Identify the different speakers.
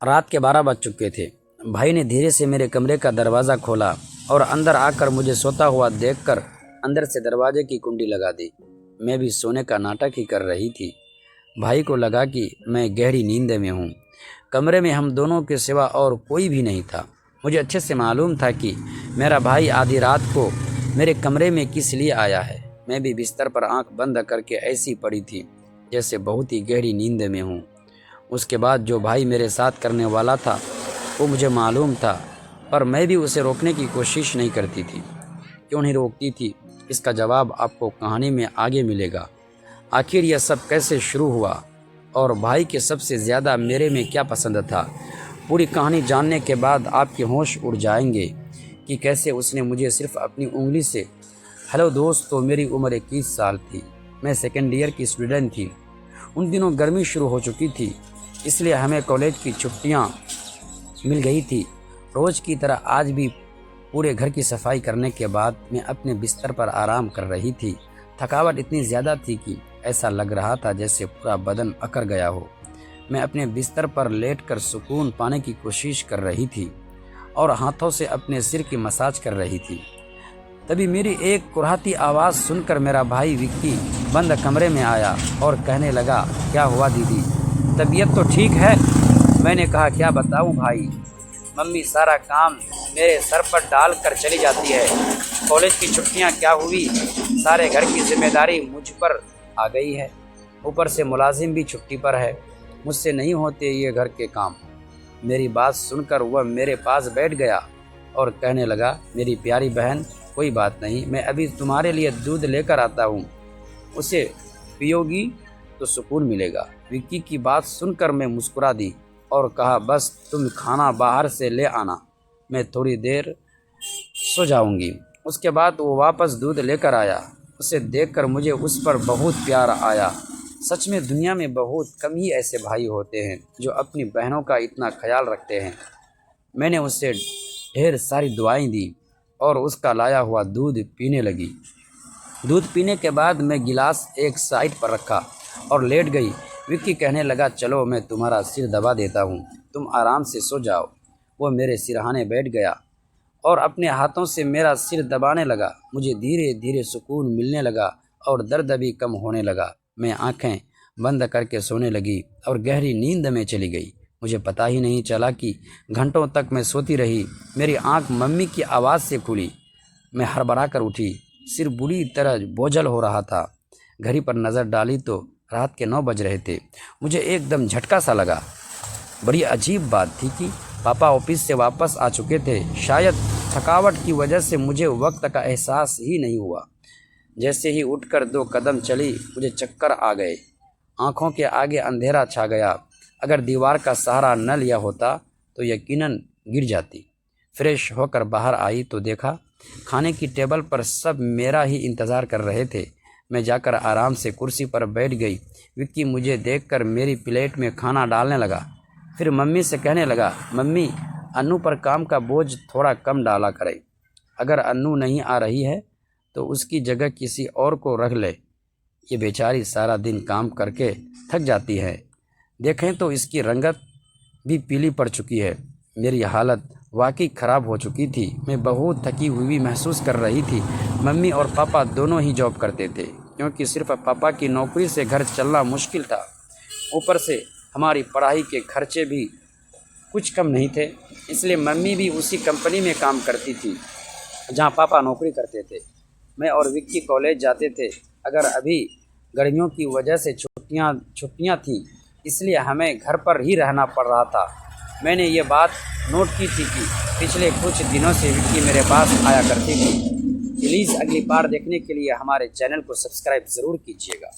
Speaker 1: रात के 12 बज चुके थे। भाई ने धीरे से मेरे कमरे का दरवाज़ा खोला और अंदर आकर मुझे सोता हुआ देखकर अंदर से दरवाजे की कुंडी लगा दी। मैं भी सोने का नाटक ही कर रही थी। भाई को लगा कि मैं गहरी नींद में हूँ। कमरे में हम दोनों के सिवा और कोई भी नहीं था। मुझे अच्छे से मालूम था कि मेरा भाई आधी रात को मेरे कमरे में किस लिए आया है। मैं भी बिस्तर पर आंख बंद करके ऐसी पड़ी थी जैसे बहुत ही गहरी नींद में हूँ। उसके बाद जो भाई मेरे साथ करने वाला था वो मुझे मालूम था, पर मैं भी उसे रोकने की कोशिश नहीं करती थी। क्यों नहीं रोकती थी, इसका जवाब आपको कहानी में आगे मिलेगा। आखिर यह सब कैसे शुरू हुआ और भाई के सबसे ज़्यादा मेरे में क्या पसंद था, पूरी कहानी जानने के बाद आपके होश उड़ जाएंगे कि कैसे उसने मुझे सिर्फ अपनी उंगली से। हेलो दोस्तों, मेरी उम्र 21 साल थी। मैं सेकेंड ईयर की स्टूडेंट थी। उन दिनों गर्मी शुरू हो चुकी थी, इसलिए हमें कॉलेज की छुट्टियां मिल गई थी। रोज़ की तरह आज भी पूरे घर की सफाई करने के बाद मैं अपने बिस्तर पर आराम कर रही थी। थकावट इतनी ज़्यादा थी कि ऐसा लग रहा था जैसे पूरा बदन अकड़ गया हो। मैं अपने बिस्तर पर लेटकर सुकून पाने की कोशिश कर रही थी और हाथों से अपने सिर की मसाज कर रही थी। तभी मेरी एक कुर्हाती आवाज़ सुनकर मेरा भाई विक्की बंद कमरे में आया और कहने लगा, क्या हुआ दीदी, तबीयत तो ठीक है? मैंने कहा, क्या बताऊं भाई, मम्मी सारा काम मेरे सर पर डाल कर चली जाती है। कॉलेज की छुट्टियां क्या हुई, सारे घर की जिम्मेदारी मुझ पर आ गई है। ऊपर से मुलाजिम भी छुट्टी पर है, मुझसे नहीं होते ये घर के काम। मेरी बात सुनकर वह मेरे पास बैठ गया और कहने लगा, मेरी प्यारी बहन, कोई बात नहीं, मैं अभी तुम्हारे लिए दूध लेकर आता हूँ, उसे पियोगी तो सुकून मिलेगा। विक्की की बात सुनकर मैं मुस्कुरा दी और कहा, बस तुम खाना बाहर से ले आना, मैं थोड़ी देर सो जाऊंगी। उसके बाद वो वापस दूध लेकर आया। उसे देखकर मुझे उस पर बहुत प्यार आया। सच में दुनिया में बहुत कम ही ऐसे भाई होते हैं जो अपनी बहनों का इतना ख्याल रखते हैं। मैंने उसे ढेर सारी दुआएं दी और उसका लाया हुआ दूध पीने लगी। दूध पीने के बाद मैं गिलास एक साइड पर रखा और लेट गई। विक्की कहने लगा, चलो मैं तुम्हारा सिर दबा देता हूँ, तुम आराम से सो जाओ। वो मेरे सिरहाने बैठ गया और अपने हाथों से मेरा सिर दबाने लगा। मुझे धीरे धीरे सुकून मिलने लगा और दर्द भी कम होने लगा। मैं आंखें बंद करके सोने लगी और गहरी नींद में चली गई। मुझे पता ही नहीं चला कि घंटों तक मैं सोती रही। मेरी आंख मम्मी की आवाज़ से खुली। मैं हड़बड़ा कर उठी, सिर बुरी तरह बोझल हो रहा था। घड़ी पर नज़र डाली तो रात के 9 बज रहे थे। मुझे एकदम झटका सा लगा। बड़ी अजीब बात थी कि पापा ऑफिस से वापस आ चुके थे। शायद थकावट की वजह से मुझे वक्त का एहसास ही नहीं हुआ। जैसे ही उठकर 2 कदम चली, मुझे चक्कर आ गए। आंखों के आगे अंधेरा छा गया। अगर दीवार का सहारा न लिया होता तो यकीनन गिर जाती। फ्रेश होकर बाहर आई तो देखा खाने की टेबल पर सब मेरा ही इंतज़ार कर रहे थे। मैं जाकर आराम से कुर्सी पर बैठ गई। विक्की मुझे देखकर मेरी प्लेट में खाना डालने लगा। फिर मम्मी से कहने लगा, मम्मी, अन्नू पर काम का बोझ थोड़ा कम डाला करे। अगर अन्नू नहीं आ रही है तो उसकी जगह किसी और को रख ले। ये बेचारी सारा दिन काम करके थक जाती है। देखें तो इसकी रंगत भी पीली पड़ चुकी है। मेरी हालत वाकई ख़राब हो चुकी थी। मैं बहुत थकी हुई महसूस कर रही थी। मम्मी और पापा दोनों ही जॉब करते थे, क्योंकि सिर्फ पापा की नौकरी से घर चलना मुश्किल था। ऊपर से हमारी पढ़ाई के खर्चे भी कुछ कम नहीं थे, इसलिए मम्मी भी उसी कंपनी में काम करती थी जहां पापा नौकरी करते थे। मैं और विक्की कॉलेज जाते थे। अगर अभी गर्मियों की वजह से छुट्टियां थी, इसलिए हमें घर पर ही रहना पड़ रहा था। मैंने ये बात नोट की थी कि पिछले कुछ दिनों से विक्की मेरे पास आया करती थी। प्लीज़ अगली बार देखने के लिए हमारे चैनल को सब्सक्राइब ज़रूर कीजिएगा।